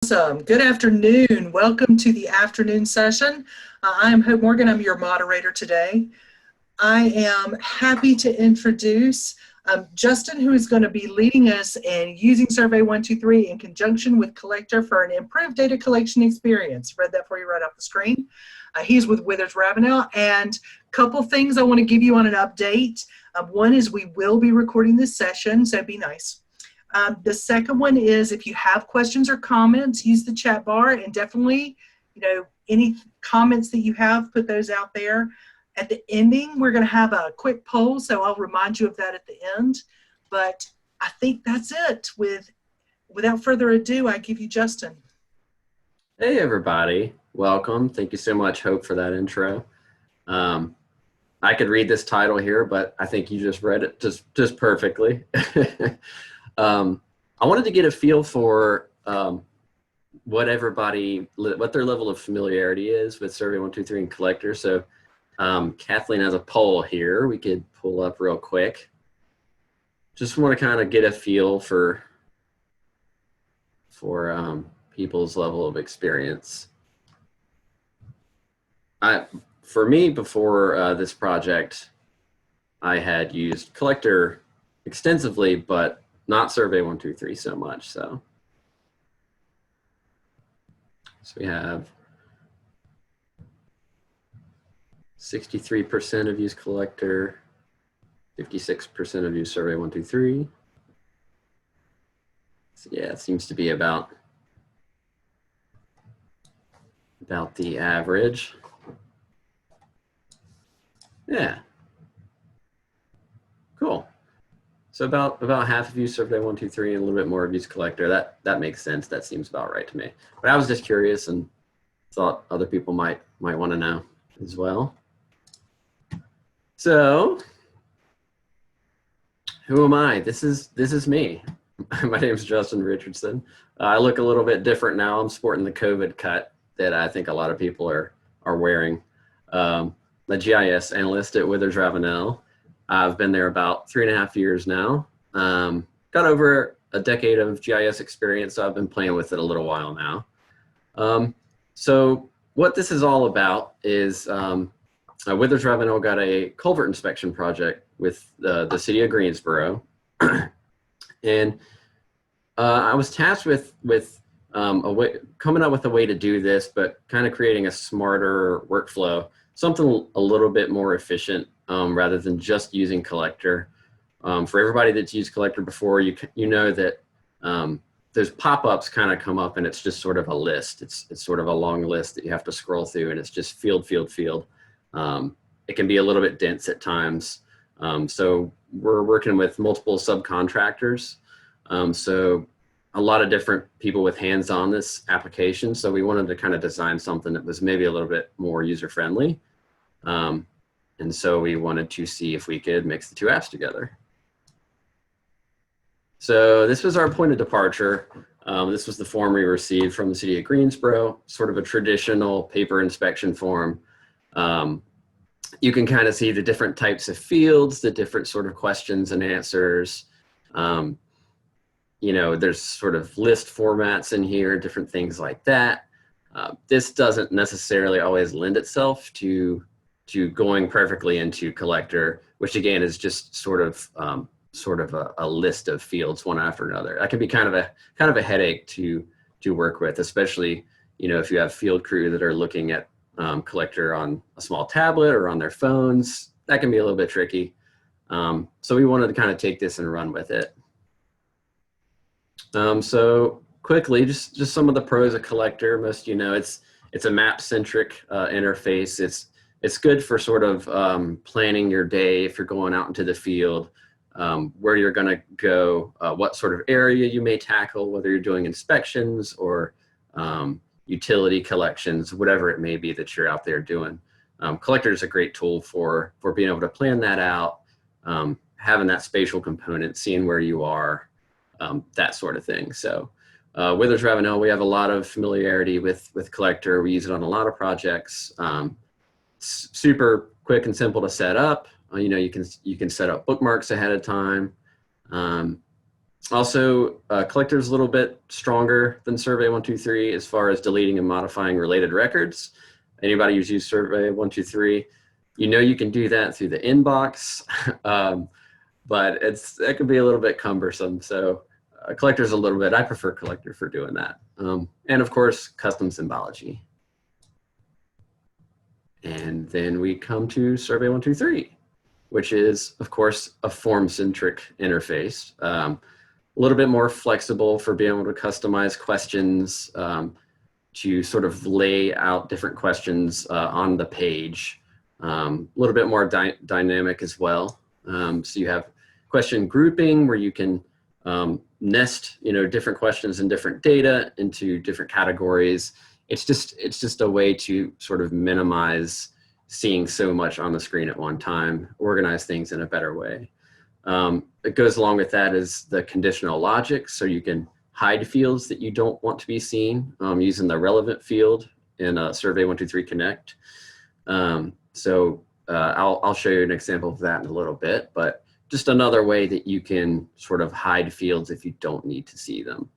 Awesome. Good afternoon. Welcome to the afternoon session. I am Hope Morgan. I'm your moderator today. I am happy to introduce Justin, who is going to be leading us in using Survey123 in conjunction with Collector for an improved data collection experience. Read that for you right off the screen. He's with WithersRavenel, and a couple things I want to give you on an update. One is we will be recording this session, so be nice. The second one is if you have questions or comments, use the chat bar, and definitely, any comments that you have, put those out there. At the ending, we're going to have a quick poll, so I'll remind you of that at the end. But I think that's it. Without further ado, I give you Justin. Hey, everybody. Welcome. Thank you so much, Hope, for that intro. I could read this title here, but I think you just read it just perfectly. I wanted to get a feel for what their level of familiarity is with Survey123 and Collector. So Kathleen has a poll here we could pull up real quick. Just want to kind of get a feel for people's level of experience. For me, before this project, I had used Collector extensively, but not Survey123 so much. So we have 63% have used Collector, 56% have used Survey123. So yeah, it seems to be about the average. Yeah. Cool. So about half of you Survey123 and a little bit more of you Collector. That makes sense. That seems about right to me. But I was just curious and thought other people might want to know as well. So who am I? This is me. My name is Justin Richardson. I look a little bit different now. I'm sporting the COVID cut that I think a lot of people are wearing. The GIS analyst at WithersRavenel. I've been there about 3.5 years now. Got over a decade of GIS experience, so I've been playing with it a little while now. So what this is all about is WithersRavenel got a culvert inspection project with the city of Greensboro. And I was tasked with coming up with a way to do this, but kind of creating a smarter workflow, something a little bit more efficient rather than just using Collector. For everybody that's used Collector before, you know that those pop-ups kind of come up and it's just sort of a list. It's sort of a long list that you have to scroll through, and it's just field. It can be a little bit dense at times. So we're working with multiple subcontractors. So a lot of different people with hands on this application. So we wanted to kind of design something that was maybe a little bit more user-friendly. And so we wanted to see if we could mix the two apps together. So this was our point of departure. This was the form we received from the city of Greensboro, sort of a traditional paper inspection form. You can kind of see the different types of fields, the different sort of questions and answers. There's sort of list formats in here, different things like that. This doesn't necessarily always lend itself to going perfectly into Collector, which again is just sort of a list of fields one after another. That can be kind of a headache to work with, especially if you have field crew that are looking at Collector on a small tablet or on their phones. That can be a little bit tricky. So we wanted to kind of take this and run with it. So quickly, just some of the pros of Collector. Most it's a map-centric interface. It's good for sort of planning your day if you're going out into the field, where you're going to go, what sort of area you may tackle, whether you're doing inspections or utility collections, whatever it may be that you're out there doing. Collector is a great tool for being able to plan that out, having that spatial component, seeing where you are, that sort of thing. So WithersRavenel, we have a lot of familiarity with Collector. We use it on a lot of projects. Super quick and simple to set up. You can set up bookmarks ahead of time. Also, Collector's a little bit stronger than Survey123 as far as deleting and modifying related records. Anybody who's used Survey123, you know you can do that through the inbox, but it can be a little bit cumbersome. So Collector's a little bit, I prefer Collector for doing that. And of course, custom symbology. And then we come to Survey123, which is, of course, a form-centric interface. A little bit more flexible for being able to customize questions, to sort of lay out different questions on the page. A little bit more dynamic as well. So you have question grouping where you can nest, different questions and different data into different categories. It's just a way to sort of minimize seeing so much on the screen at one time, organize things in a better way. It goes along with that is the conditional logic, so you can hide fields that you don't want to be seen using the relevant field in Survey123 Connect. I'll show you an example of that in a little bit, but just another way that you can sort of hide fields if you don't need to see them.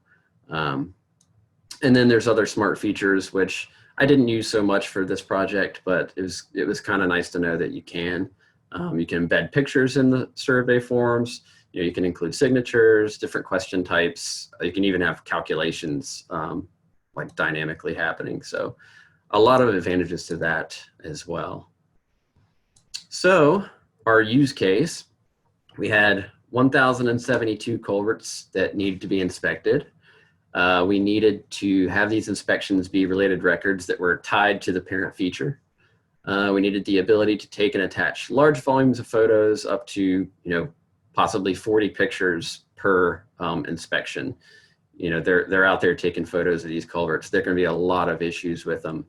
And then there's other smart features, which I didn't use so much for this project, but it was kind of nice to know that you can. You can embed pictures in the survey forms. You can include signatures, different question types. You can even have calculations like dynamically happening. So a lot of advantages to that as well. So our use case, we had 1,072 culverts that needed to be inspected. We needed to have these inspections be related records that were tied to the parent feature. We needed the ability to take and attach large volumes of photos up to, possibly 40 pictures per inspection. They're out there taking photos of these culverts. There can be a lot of issues with them.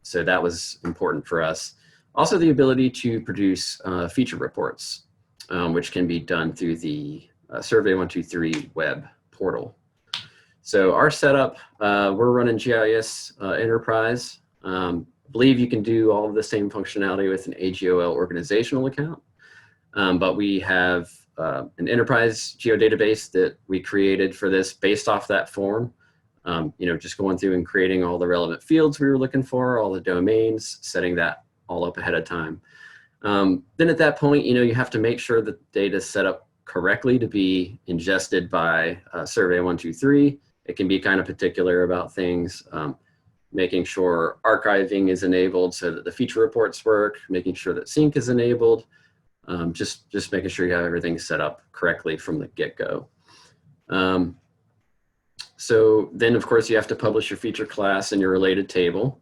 So that was important for us. Also the ability to produce feature reports, which can be done through the Survey123 web portal. So our setup, we're running GIS Enterprise. Believe you can do all of the same functionality with an AGOL organizational account, but we have an enterprise geodatabase that we created for this based off that form. Just going through and creating all the relevant fields we were looking for, all the domains, setting that all up ahead of time. Then at that point, you have to make sure that the data is set up correctly to be ingested by Survey123. It can be kind of particular about things. Making sure archiving is enabled so that the feature reports work, making sure that sync is enabled, just making sure you have everything set up correctly from the get-go. So then, of course, you have to publish your feature class and your related table.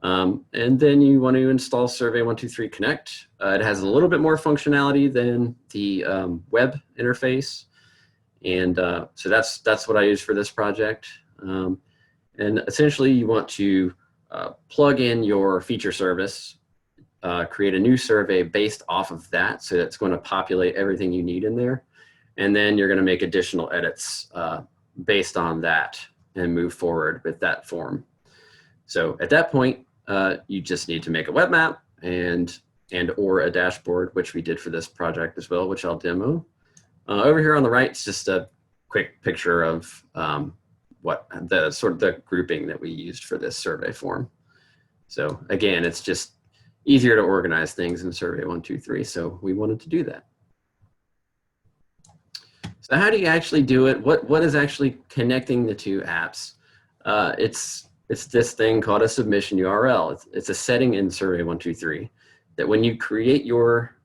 And then you want to install Survey123 Connect. It has a little bit more functionality than the web interface. And so that's what I use for this project. And essentially you want to plug in your feature service, create a new survey based off of that. So it's going to populate everything you need in there. And then you're going to make additional edits based on that and move forward with that form. So at that point, you just need to make a web map and or a dashboard, which we did for this project as well, which I'll demo. Over here on the right, it's just a quick picture of what the grouping that we used for this survey form. So again, it's just easier to organize things in Survey123, so we wanted to do that. So how do you actually do it? What is actually connecting the two apps? It's this thing called a submission URL. It's a setting in Survey123 that when you create your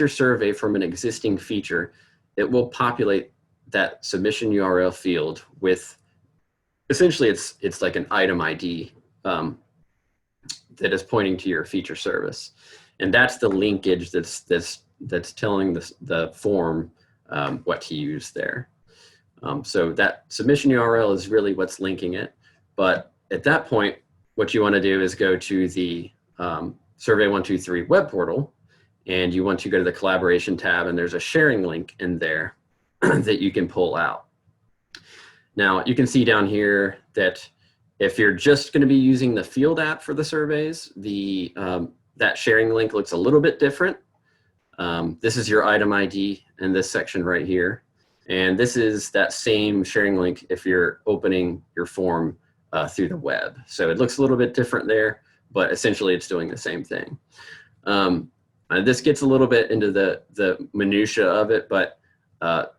survey from an existing feature, it will populate that submission URL field with, essentially it's like an item ID that is pointing to your feature service. And that's the linkage that's telling the form what to use there. So that submission URL is really what's linking it. But at that point, what you want to do is go to the Survey123 web portal, and you want to go to the collaboration tab, and there's a sharing link in there that you can pull out. Now you can see down here that if you're just going to be using the field app for the surveys, that sharing link looks a little bit different. This is your item ID in this section right here. And this is that same sharing link if you're opening your form through the web. So it looks a little bit different there, but essentially it's doing the same thing. This gets a little bit into the minutia of it, but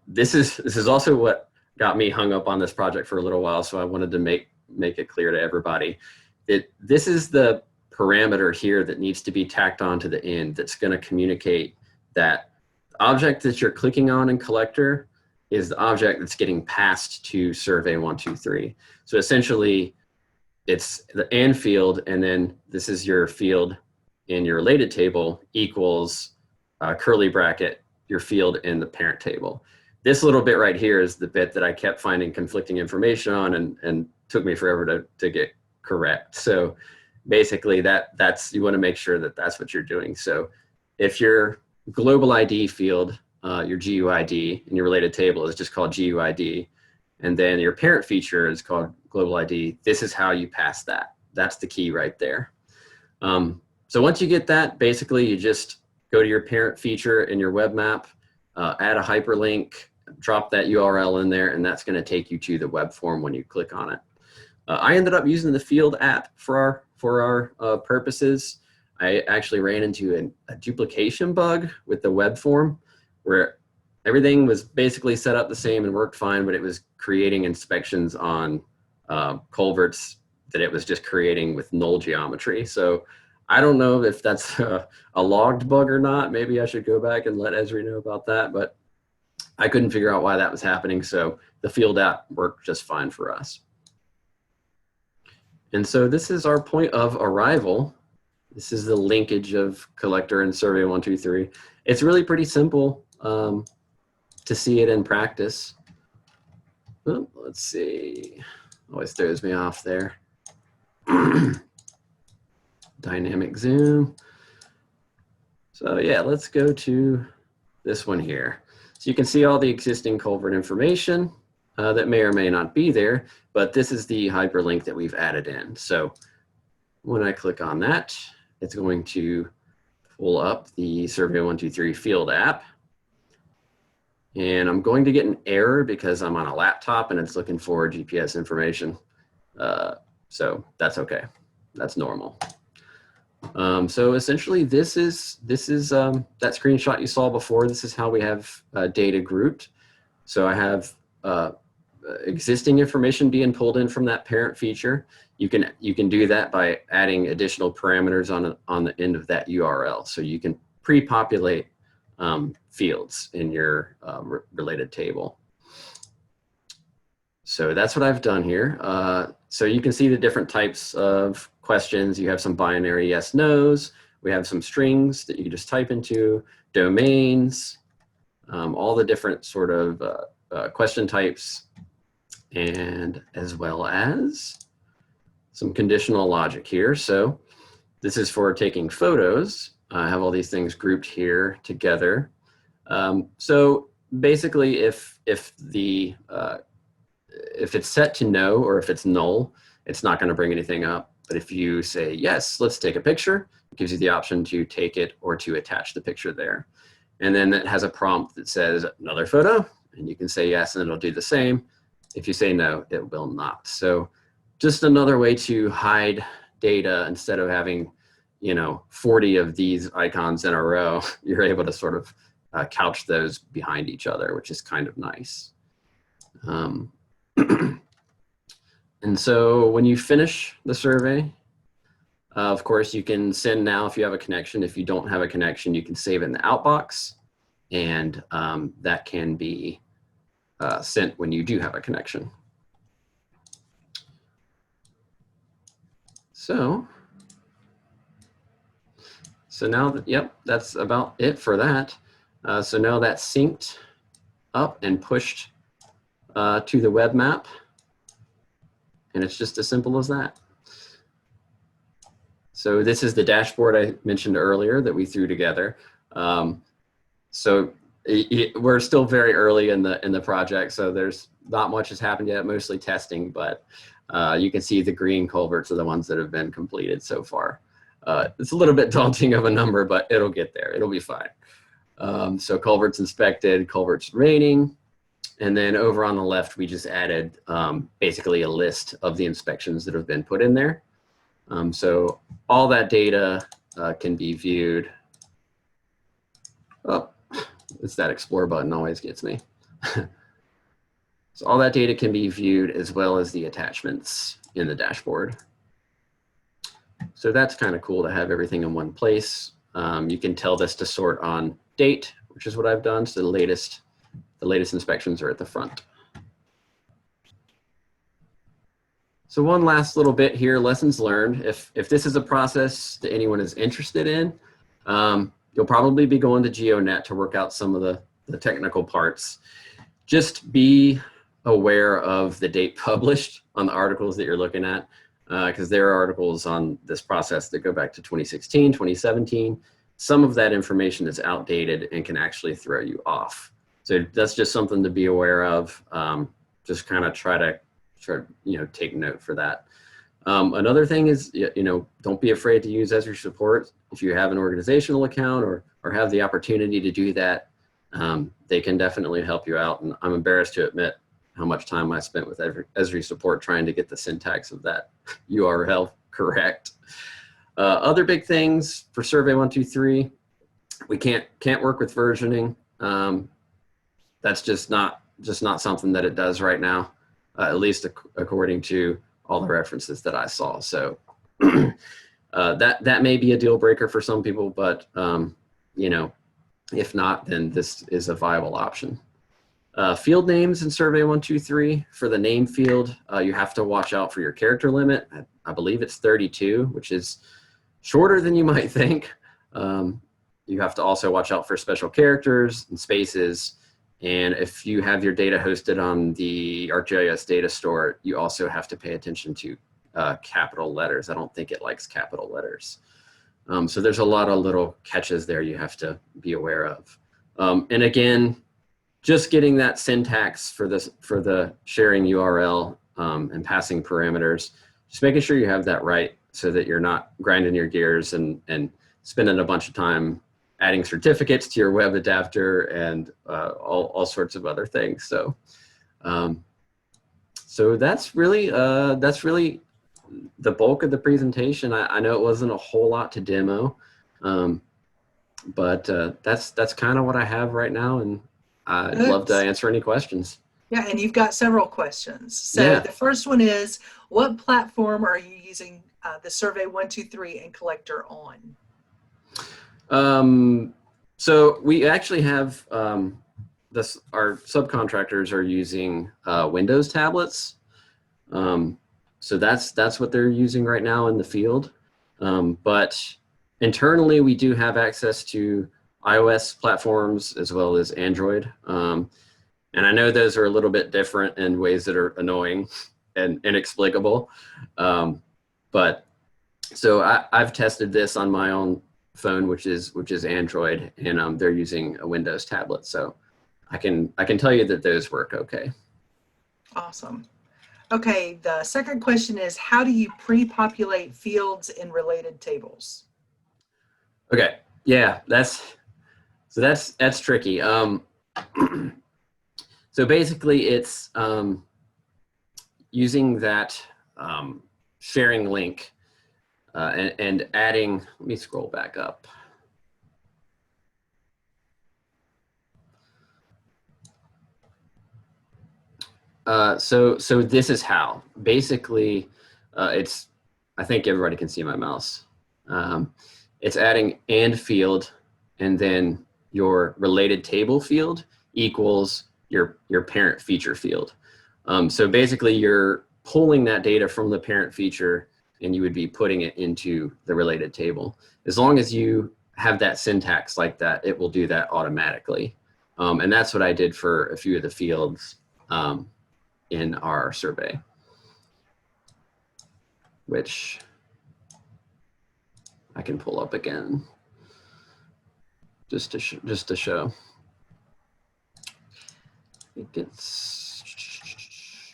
this is also what got me hung up on this project for a little while. So I wanted to make it clear to everybody that this is the parameter here that needs to be tacked on to the end that's going to communicate that the object that you're clicking on in collector is the object that's getting passed to Survey123. So essentially it's the and field, and then this is your field in your related table equals curly bracket, your field in the parent table. This little bit right here is the bit that I kept finding conflicting information on and took me forever to get correct. So basically that's you want to make sure that that's what you're doing. So if your global ID field, your GUID in your related table is just called GUID, and then your parent feature is called global ID, this is how you pass that. That's the key right there. So once you get that, basically you just go to your parent feature in your web map, add a hyperlink, drop that URL in there, and that's going to take you to the web form when you click on it. I ended up using the field app for our purposes. I actually ran into a duplication bug with the web form where everything was basically set up the same and worked fine, but it was creating inspections on culverts that it was just creating with null geometry. So I don't know if that's a logged bug or not. Maybe I should go back and let Esri know about that, but I couldn't figure out why that was happening. So the field app worked just fine for us. And so this is our point of arrival. This is the linkage of collector and Survey123. It's really pretty simple to see it in practice. Well, let's see, always throws me off there. Dynamic zoom. So yeah, let's go to this one here. So you can see all the existing culvert information that may or may not be there, but this is the hyperlink that we've added in. So when I click on that, it's going to pull up the Survey123 field app. And I'm going to get an error because I'm on a laptop and it's looking for GPS information. So that's okay. That's normal. So essentially this is that screenshot you saw before. This is how we have data grouped. So I have existing information being pulled in from that parent feature. You can do that by adding additional parameters on the end of that URL. So you can pre-populate fields in your related table. So that's what I've done here. So you can see the different types of questions. You have some binary yes, no's. We have some strings that you can just type into, domains, all the different sort of question types, and as well as some conditional logic here. So this is for taking photos. I have all these things grouped here together. So basically if it's set to no or if it's null, it's not going to bring anything up. But if you say, yes, let's take a picture, it gives you the option to take it or to attach the picture there. And then it has a prompt that says another photo, and you can say yes, and it'll do the same. If you say no, it will not. So just another way to hide data. Instead of having, 40 of these icons in a row, you're able to sort of couch those behind each other, which is kind of nice. And so when you finish the survey, of course, you can send now if you have a connection. If you don't have a connection, you can save it in the outbox, and that can be sent when you do have a connection. So now that, yep, that's about it for that. So now that's synced up and pushed to the web map. And it's just as simple as that. So this is the dashboard I mentioned earlier that we threw together. So we're still very early in the project, so there's not much has happened yet, mostly testing, but you can see the green culverts are the ones that have been completed so far. It's a little bit daunting of a number, but it'll get there. It'll be fine. So culverts inspected, culverts remaining. And then over on the left, we just added basically a list of the inspections that have been put in there. So all that data can be viewed. Oh, it's that Explore button always gets me. So all that data can be viewed as well as the attachments in the dashboard. So that's kind of cool to have everything in one place. You can tell this to sort on date, which is what I've done. So the latest inspections are at the front. So one last little bit here, lessons learned. If this is a process that anyone is interested in, you'll probably be going to GeoNet to work out some of the technical parts. Just be aware of the date published on the articles that you're looking at, because there are articles on this process that go back to 2016, 2017. Some of that information is outdated and can actually throw you off. So that's just something to be aware of. Just kind of try to take note for that. Another thing is, don't be afraid to use Esri support. If you have an organizational account or have the opportunity to do that, they can definitely help you out. And I'm embarrassed to admit how much time I spent with Esri support trying to get the syntax of that URL correct. Other big things for Survey123, we can't work with versioning. That's just not something that it does right now, at least according to all the references that I saw. So that may be a deal breaker for some people, but if not, then this is a viable option. Field names in Survey123, for the name field, you have to watch out for your character limit. I believe it's 32, which is shorter than you might think. You have to also watch out for special characters and spaces. And if you have your data hosted on the ArcGIS data store, you also have to pay attention to capital letters. I don't think it likes capital letters. So there's a lot of little catches there you have to be aware of. And again, just getting that syntax for the sharing URL and passing parameters, just making sure you have that right so that you're not grinding your gears and spending a bunch of time adding certificates to your web adapter and all sorts of other things. So, so that's really the bulk of the presentation. I know it wasn't a whole lot to demo, but that's kind of what I have right now, and I'd love to answer any questions. Yeah, and you've got several questions. So the first one is, what platform are you using the Survey123 and Collector on? So we actually have our subcontractors are using Windows tablets. So that's what they're using right now in the field. But internally, we do have access to iOS platforms as well as Android. And I know those are a little bit different in ways that are annoying and inexplicable. But so I've tested this on my own phone, which is Android, and they're using a Windows tablet. So I can tell you that those work okay. Awesome. Okay, the second question is, how do you pre-populate fields in related tables? Okay, yeah, that's tricky. So basically, it's using that sharing link and adding. Let me scroll back up. So this is how. Basically, I think everybody can see my mouse. It's adding and field, and then your related table field equals your parent feature field. So basically, you're pulling that data from the parent feature, and you would be putting it into the related table. As long as you have that syntax like that, it will do that automatically. And that's what I did for a few of the fields in our survey, which I can pull up again just to show.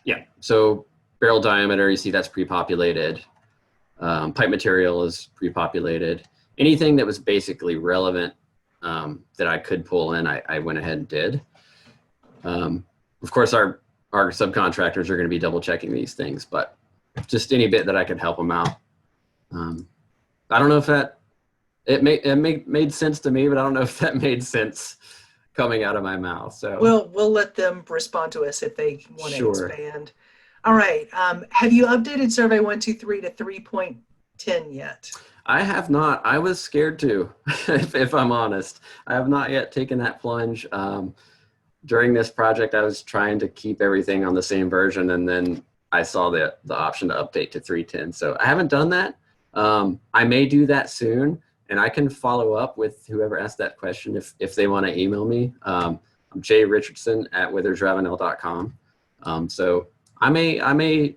Yeah, so barrel diameter, you see that's pre-populated. Pipe material is pre-populated. Anything that was basically relevant that I could pull in, I went ahead and did. Of course, our subcontractors are going to be double checking these things, but just any bit that I could help them out. I don't know if it made sense to me, but I don't know if that made sense coming out of my mouth. So we'll let them respond to us if they want to Sure. expand. All right. Have you updated Survey123 to 3.10 yet? I have not. I was scared to, if I'm honest. I have not yet taken that plunge. During this project, I was trying to keep everything on the same version, and then I saw the option to update to 3.10. So I haven't done that. I may do that soon, and I can follow up with whoever asked that question if they want to email me. I'm jrichardson@withersravenel.com. So I may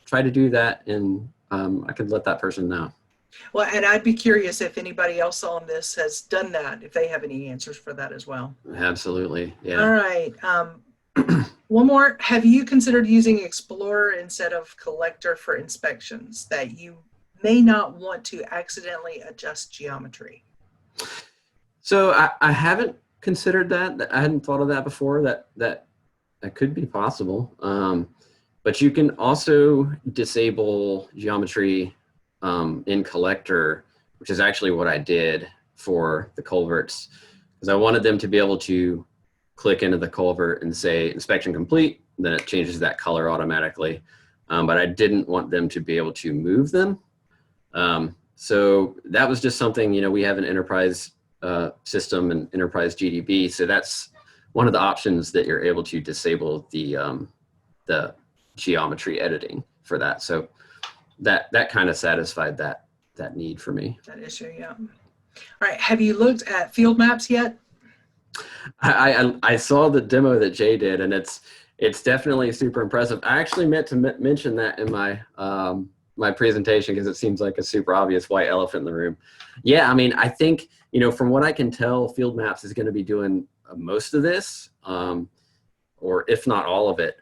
try to do that, and I could let that person know. Well, and I'd be curious if anybody else on this has done that, if they have any answers for that as well. Absolutely, yeah. All right. One more. Have you considered using Explorer instead of Collector for inspections that you may not want to accidentally adjust geometry? So I haven't considered that. I hadn't thought of that before. That could be possible. But you can also disable geometry in Collector, which is actually what I did for the culverts, because I wanted them to be able to click into the culvert and say inspection complete, then it changes that color automatically. But I didn't want them to be able to move them. So that was just something, we have an enterprise system and enterprise GDB. So that's one of the options that you're able to disable the geometry editing for that. So that kind of satisfied that need for me. That issue, yeah. All right, have you looked at field maps yet? I saw the demo that Jay did, and it's definitely super impressive. I actually meant to mention that in my my presentation because it seems like a super obvious white elephant in the room. Yeah, I mean, I think, from what I can tell, field maps is going to be doing most of this, or if not all of it.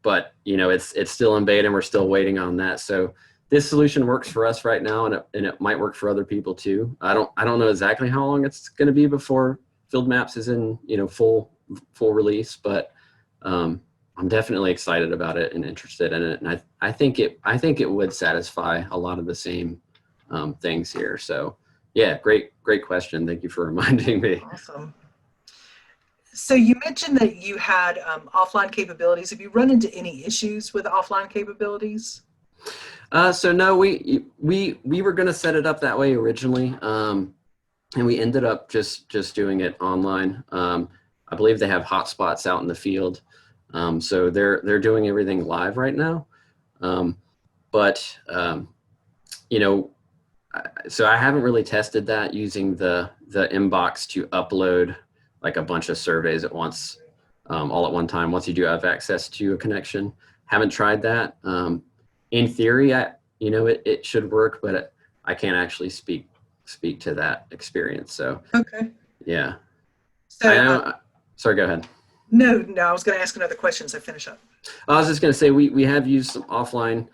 But it's still in beta and we're still waiting on that. So this solution works for us right now, and it might work for other people too. I don't know exactly how long it's going to be before field maps is in full release, but I'm definitely excited about it and interested in it, and I think it would satisfy a lot of the same things here. So yeah, great question. Thank you for reminding me. Awesome. So you mentioned that you had offline capabilities. Have you run into any issues with offline capabilities? So no, we were going to set it up that way originally, and we ended up just doing it online. I believe they have hotspots out in the field, so they're doing everything live right now. So I haven't really tested that using the inbox to upload like a bunch of surveys at once, all at one time, once you do have access to a connection. Haven't tried that. In theory, it should work, but I can't actually speak to that experience. So, okay. Yeah. So, sorry, go ahead. No, I was going to ask another question as I finish up. I was just going to say, we have used some offline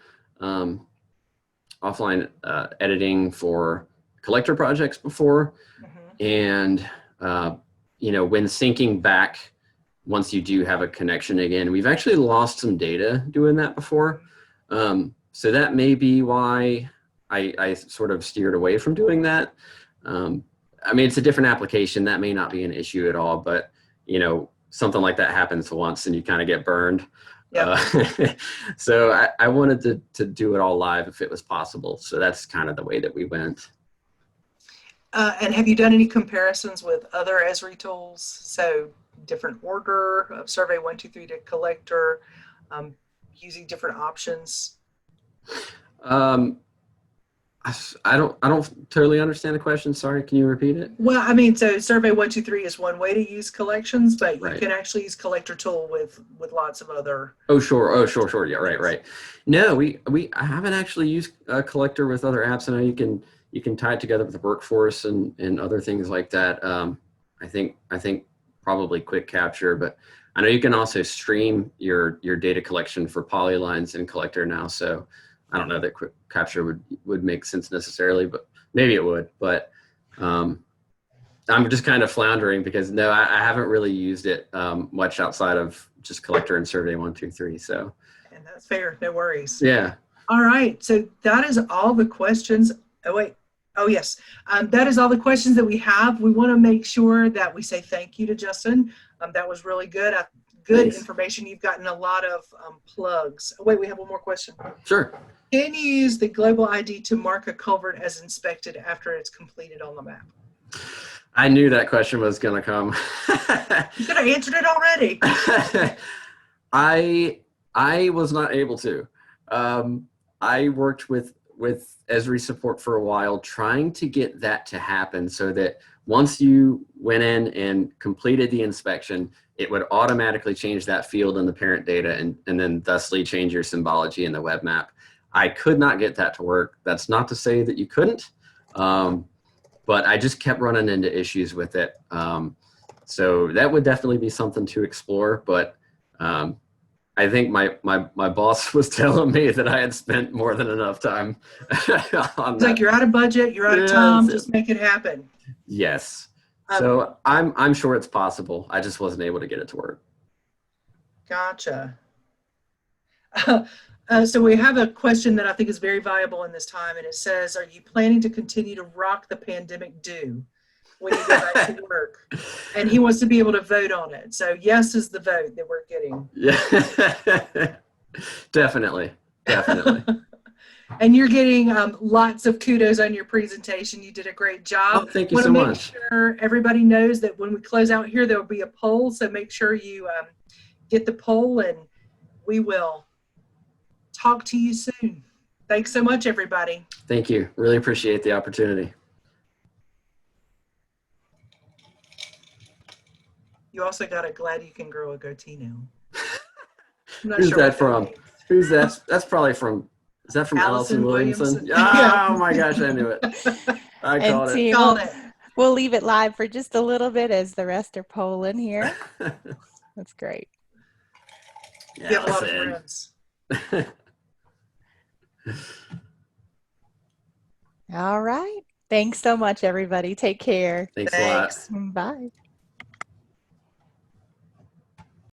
editing for collector projects before. Mm-hmm. And, when syncing back, once you do have a connection again, we've actually lost some data doing that before. So that may be why I sort of steered away from doing that. I mean, it's a different application. That may not be an issue at all, but, something like that happens once and you kind of get burned. Yep. So I wanted to do it all live if it was possible. So that's kind of the way that we went. And have you done any comparisons with other Esri tools? So different order of Survey123 to collector, using different options? I don't totally understand the question. Sorry, can you repeat it? Well, I mean, so Survey123 is one way to use collections, but you Right. can actually use collector tool with lots of other. Oh, sure. Yeah, right. No, I haven't actually used a collector with other apps. I know you can tie it together with the workforce and other things like that. I think probably quick capture, but I know you can also stream your data collection for polylines in collector now. So I don't know that quick capture would make sense necessarily, but maybe it would. But I'm just kind of floundering because no, I haven't really used it much outside of just collector and Survey123. So, and that's fair. No worries. yeah. All right. So that is all the questions. Oh, wait. Oh, yes. That is all the questions that we have. We want to make sure that we say thank you to Justin. That was really good. Good Thanks. information. You've gotten a lot of plugs. Oh, wait, we have one more question. Sure. Can you use the global ID to mark a culvert as inspected after it's completed on the map? I knew that question was going to come. You could have answered it already. I was not able to. I worked with Esri support for a while, trying to get that to happen so that once you went in and completed the inspection, it would automatically change that field in the parent data and then thusly change your symbology in the web map. I could not get that to work. That's not to say that you couldn't, but I just kept running into issues with it. So that would definitely be something to explore, but I think my boss was telling me that I had spent more than enough time on It's like you're out of budget, you're out of time, just make it happen. Yes. So I'm sure it's possible. I just wasn't able to get it to work. Gotcha. So we have a question that I think is very viable in this time, and it says, are you planning to continue to rock the pandemic due when you go back to work? And he wants to be able to vote on it. So yes is the vote that we're getting. Yeah, definitely. And you're getting lots of kudos on your presentation. You did a great job. Oh, thank you so much. Make sure everybody knows that when we close out here, there will be a poll. So make sure you get the poll, and we will talk to you soon. Thanks so much, everybody. Thank you. Really appreciate the opportunity. You also got a glad you can grow a goatee now. Who's that from? Who's that? That's probably from, is that from Allison Williamson? Yeah. Oh my gosh, I knew it. I called it. Called it. We'll leave it live for just a little bit as the rest are polling here. That's great. You have a lot of friends. All right. Thanks so much, everybody. Take care. Thanks a lot. Bye.